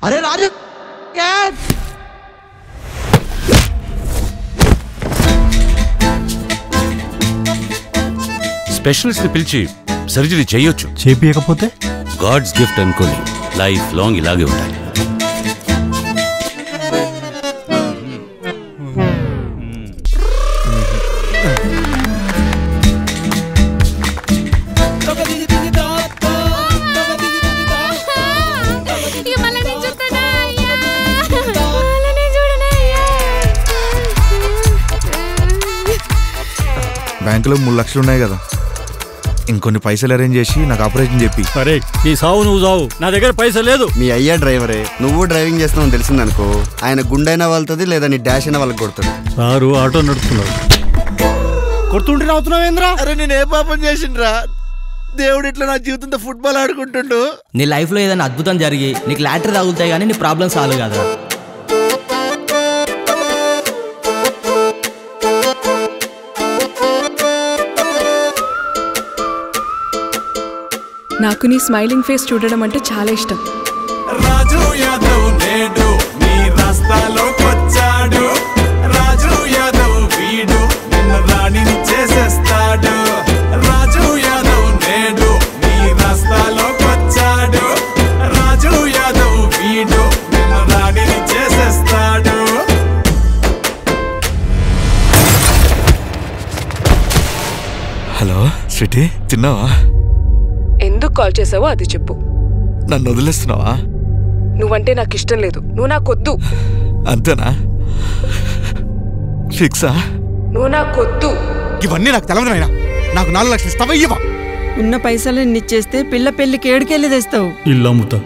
అరే రాజు స్పెషలిస్ట్ పిలిచి సర్జరీ చేయొచ్చు. చేపియకపోతే గాడ్స్ గిఫ్ట్ అనుకోని లైఫ్ లాంగ్ ఇలాగే ఉండాలి. బ్యాంకులో 3 లక్షలు ఉన్నాయి కదా, ఇంకొన్ని పైసలు అరేంజ్ చేసి నాకు ఆపరేషన్ చెప్పి. సరే నీ సావు నువ్వు సావు, నా దగ్గర పైసలు లేదు. మీ అయ్యా డ్రైవరే, నువ్వు డ్రైవింగ్ చేస్తున్నావు తెలిసిందనుకో, ఆయన గుండైనా వెళ్తుంది లేదా నీ డాష్ అయినా వాళ్ళకి కొడుతుంది. సారు ఆటో నడుపుతున్నాడు. కొడుతుంటే నవ్వుతున్నావేంద్రా? అరే నేను ఏ పాపం చేసిండ్రా? దేవుడు ఇట్లా నా జీవితంతో ఫుట్బాల్ ఆడుకుంటుండు. నీ లైఫ్ లో ఏదైనా అద్భుతం జరిగి నీకు లాటరీ తగులుతాయి కానీ నీ ప్రాబ్లమ్ సాల్వ్ కాదా? నాకు నీ స్మైలింగ్ ఫేస్ చూడడం అంటే చాలా ఇష్టం. రాజు యాదవ్ నేడు నీ రాస్తాలోకి వచ్చాడు. రాజు యాదవ్ వీడు నిన్ను రాణిని చేసేస్తాడు. రాజు యాదవ్ నేడు నీ రాస్తాలోకి వచ్చాడు. రాజు యాదవ్ వీడు నిన్ను రాణిని చేసేస్తాడు. హలో స్వీటీ, తిన్నావా? ఎందుకు కాల్ చేసావో అది చెప్పు. నన్ను వదిలేస్తున్నావా? నువ్వంటే నాకు ఇష్టం లేదు, నువ్వు నాకొద్దు. అంతేనా? ఫిక్సా? నువ్వు నాకొద్దు. ఇవన్నీ నాకు తెలవదు నాయనా. నాకు 4 లక్షలు ఇస్తావా? ఇవ్వవా? ఉన్న పైసలు ఇచ్చేస్తే పిల్ల పెళ్లికి ఏడుకెళ్ళి తెస్తావు. ఇల్లు అమ్ముతా.